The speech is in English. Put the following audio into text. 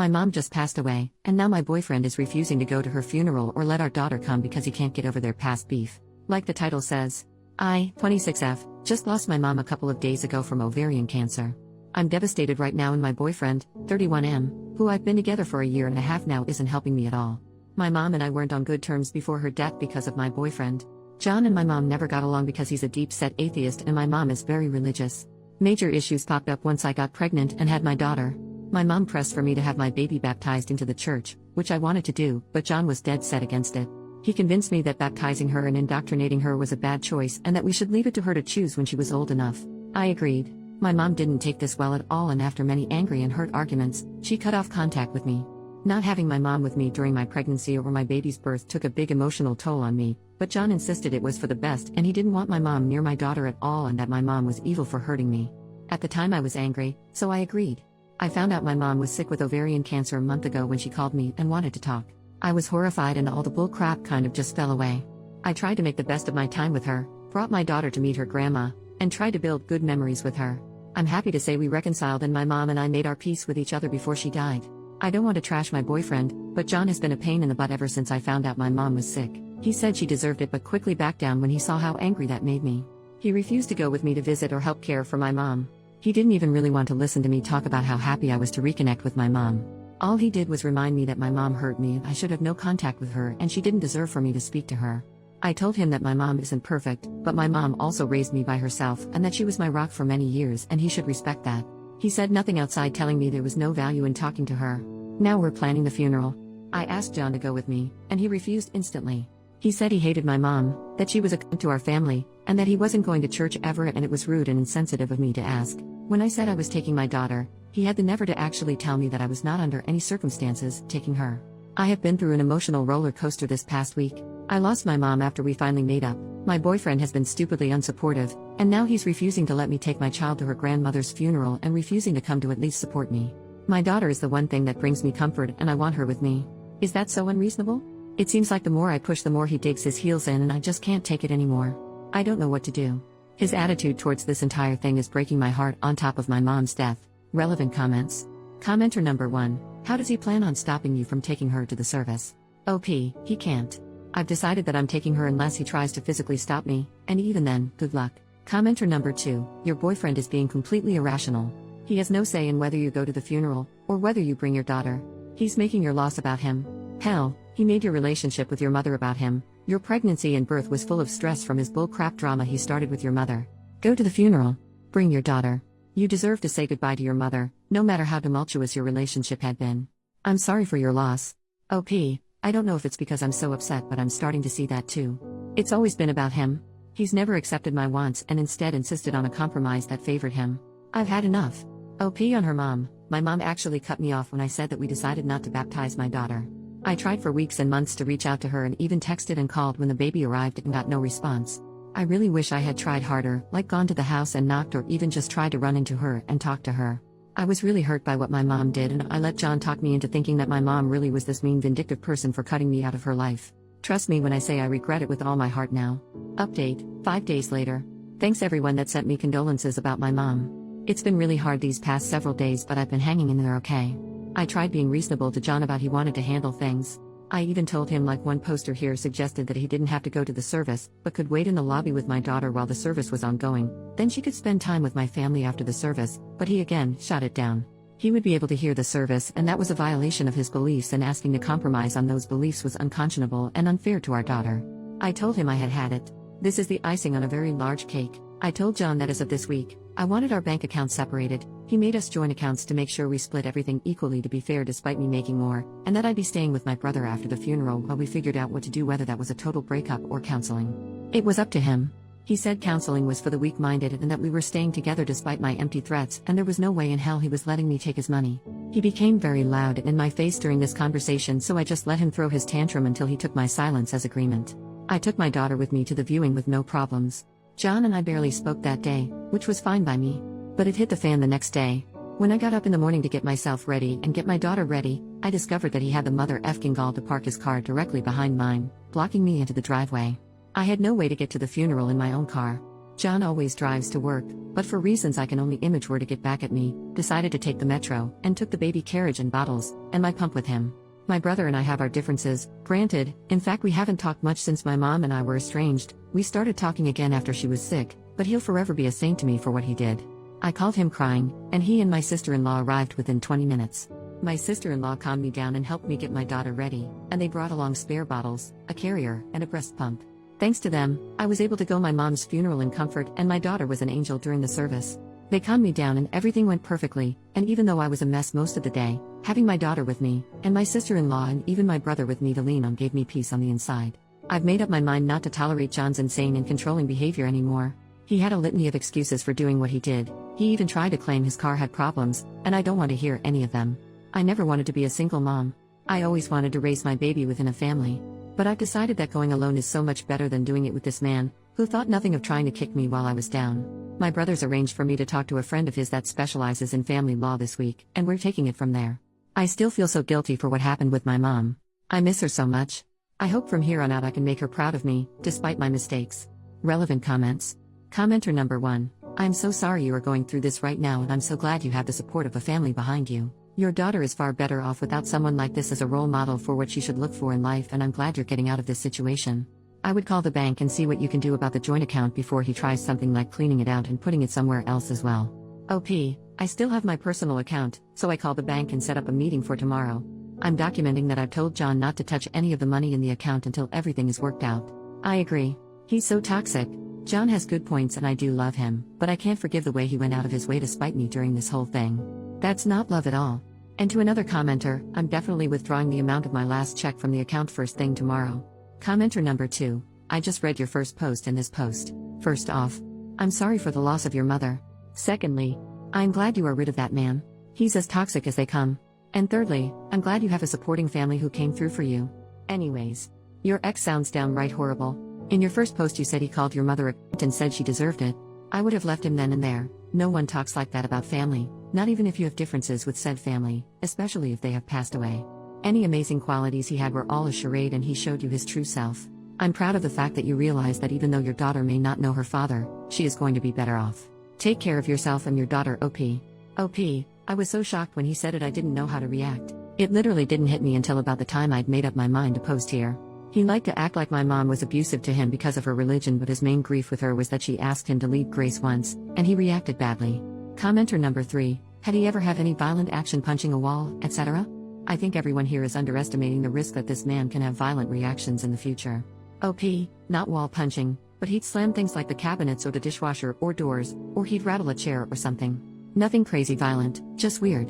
My mom just passed away, and now my boyfriend is refusing to go to her funeral or let our daughter come because he can't get over their past beef. Like the title says, I, 26F, just lost my mom a couple of days ago from ovarian cancer. I'm devastated right now, and my boyfriend, 31M, who I've been together for a year and a half now, isn't helping me at all. My mom and I weren't on good terms before her death because of my boyfriend. John and my mom never got along because he's a deep-set atheist and my mom is very religious. Major issues popped up once I got pregnant and had my daughter. My mom pressed for me to have my baby baptized into the church, which I wanted to do, but John was dead set against it. He convinced me that baptizing her and indoctrinating her was a bad choice and that we should leave it to her to choose when she was old enough. I agreed. My mom didn't take this well at all, and after many angry and hurt arguments, she cut off contact with me. Not having my mom with me during my pregnancy or my baby's birth took a big emotional toll on me, but John insisted it was for the best and he didn't want my mom near my daughter at all and that my mom was evil for hurting me. At the time I was angry, so I agreed. I found out my mom was sick with ovarian cancer a month ago when she called me and wanted to talk. I was horrified and all the bull crap kind of just fell away. I tried to make the best of my time with her, brought my daughter to meet her grandma, and tried to build good memories with her. I'm happy to say we reconciled and my mom and I made our peace with each other before she died. I don't want to trash my boyfriend, but John has been a pain in the butt ever since I found out my mom was sick. He said she deserved it but quickly backed down when he saw how angry that made me. He refused to go with me to visit or help care for my mom. He didn't even really want to listen to me talk about how happy I was to reconnect with my mom. All he did was remind me that my mom hurt me and I should have no contact with her and she didn't deserve for me to speak to her. I told him that my mom isn't perfect, but my mom also raised me by herself and that she was my rock for many years and he should respect that. He said nothing outside telling me there was no value in talking to her. Now we're planning the funeral. I asked John to go with me, and he refused instantly. He said he hated my mom, that she was a cunt to our family, and that he wasn't going to church ever and it was rude and insensitive of me to ask. When I said I was taking my daughter, he had the nerve to actually tell me that I was not under any circumstances taking her. I have been through an emotional roller coaster this past week. I lost my mom after we finally made up. My boyfriend has been stupidly unsupportive, and now he's refusing to let me take my child to her grandmother's funeral and refusing to come to at least support me. My daughter is the one thing that brings me comfort and I want her with me. Is that so unreasonable? It seems like the more I push the more he digs his heels in and I just can't take it anymore. I don't know what to do. His attitude towards this entire thing is breaking my heart on top of my mom's death. Relevant comments. Commenter number 1. How does he plan on stopping you from taking her to the service? OP, he can't. I've decided that I'm taking her unless he tries to physically stop me, and even then, good luck. Commenter number 2. Your boyfriend is being completely irrational. He has no say in whether you go to the funeral, or whether you bring your daughter. He's making your loss about him. Hell, he made your relationship with your mother about him. Your pregnancy and birth was full of stress from his bullcrap drama he started with your mother. Go to the funeral. Bring your daughter. You deserve to say goodbye to your mother, no matter how tumultuous your relationship had been. I'm sorry for your loss. OP, I don't know if it's because I'm so upset, but I'm starting to see that too. It's always been about him. He's never accepted my wants and instead insisted on a compromise that favored him. I've had enough. OP on her mom. My mom actually cut me off when I said that we decided not to baptize my daughter. I tried for weeks and months to reach out to her and even texted and called when the baby arrived and got no response. I really wish I had tried harder, like gone to the house and knocked or even just tried to run into her and talk to her. I was really hurt by what my mom did and I let John talk me into thinking that my mom really was this mean, vindictive person for cutting me out of her life. Trust me when I say I regret it with all my heart now. Update, 5 days later. Thanks everyone that sent me condolences about my mom. It's been really hard these past several days, but I've been hanging in there okay. I tried being reasonable to John about he wanted to handle things. I even told him, like one poster here suggested, that he didn't have to go to the service, but could wait in the lobby with my daughter while the service was ongoing, then she could spend time with my family after the service, but he again shot it down. He would be able to hear the service and that was a violation of his beliefs, and asking to compromise on those beliefs was unconscionable and unfair to our daughter. I told him I had had it. This is the icing on a very large cake. I told John that as of this week, I wanted our bank accounts separated. He made us join accounts to make sure we split everything equally to be fair despite me making more, and that I'd be staying with my brother after the funeral while we figured out what to do, whether that was a total breakup or counseling. It was up to him. He said counseling was for the weak-minded and that we were staying together despite my empty threats, and there was no way in hell he was letting me take his money. He became very loud and in my face during this conversation, so I just let him throw his tantrum until he took my silence as agreement. I took my daughter with me to the viewing with no problems. John and I barely spoke that day, which was fine by me. But it hit the fan the next day. When I got up in the morning to get myself ready and get my daughter ready, I discovered that he had the mother effing gall to park his car directly behind mine, blocking me into the driveway. I had no way to get to the funeral in my own car. John always drives to work, but for reasons I can only image were to get back at me, decided to take the metro, and took the baby carriage and bottles, and my pump with him. My brother and I have our differences, granted, in fact we haven't talked much since my mom and I were estranged. We started talking again after she was sick, but he'll forever be a saint to me for what he did. I called him crying, and he and my sister-in-law arrived within 20 minutes. My sister-in-law calmed me down and helped me get my daughter ready, and they brought along spare bottles, a carrier, and a breast pump. Thanks to them, I was able to go my mom's funeral in comfort, and my daughter was an angel during the service. They calmed me down and everything went perfectly, and even though I was a mess most of the day, having my daughter with me, and my sister-in-law and even my brother with me to lean on gave me peace on the inside. I've made up my mind not to tolerate John's insane and controlling behavior anymore. He had a litany of excuses for doing what he did. He even tried to claim his car had problems, and I don't want to hear any of them. I never wanted to be a single mom. I always wanted to raise my baby within a family. But I've decided that going alone is so much better than doing it with this man, who thought nothing of trying to kick me while I was down. My brother's arranged for me to talk to a friend of his that specializes in family law this week, and we're taking it from there. I still feel so guilty for what happened with my mom. I miss her so much. I hope from here on out I can make her proud of me, despite my mistakes. Relevant comments. Commenter number 1. I'm so sorry you are going through this right now, and I'm so glad you have the support of a family behind you. Your daughter is far better off without someone like this as a role model for what she should look for in life, and I'm glad you're getting out of this situation. I would call the bank and see what you can do about the joint account before he tries something like cleaning it out and putting it somewhere else as well. OP, I still have my personal account, so I called the bank and set up a meeting for tomorrow. I'm documenting that I've told John not to touch any of the money in the account until everything is worked out. I agree. He's so toxic. John has good points and I do love him, but I can't forgive the way he went out of his way to spite me during this whole thing. That's not love at all. And to another commenter, I'm definitely withdrawing the amount of my last check from the account first thing tomorrow. Commenter number 2, I just read your first post in this post. First off, I'm sorry for the loss of your mother. Secondly, I'm glad you are rid of that man. He's as toxic as they come. And thirdly, I'm glad you have a supporting family who came through for you. Anyways, your ex sounds downright horrible. In your first post you said he called your mother a cunt and said she deserved it. I would have left him then and there. No one talks like that about family, not even if you have differences with said family, especially if they have passed away. Any amazing qualities he had were all a charade and he showed you his true self. I'm proud of the fact that you realize that even though your daughter may not know her father, she is going to be better off. Take care of yourself and your daughter, OP. OP, I was so shocked when he said it I didn't know how to react. It literally didn't hit me until about the time I'd made up my mind to post here. He liked to act like my mom was abusive to him because of her religion, but his main grief with her was that she asked him to leave Grace once, and he reacted badly. Commenter number 3, had he ever had any violent action, punching a wall, etc.? I think everyone here is underestimating the risk that this man can have violent reactions in the future. OP, not wall punching, but he'd slam things like the cabinets or the dishwasher or doors, or he'd rattle a chair or something. Nothing crazy violent, just weird.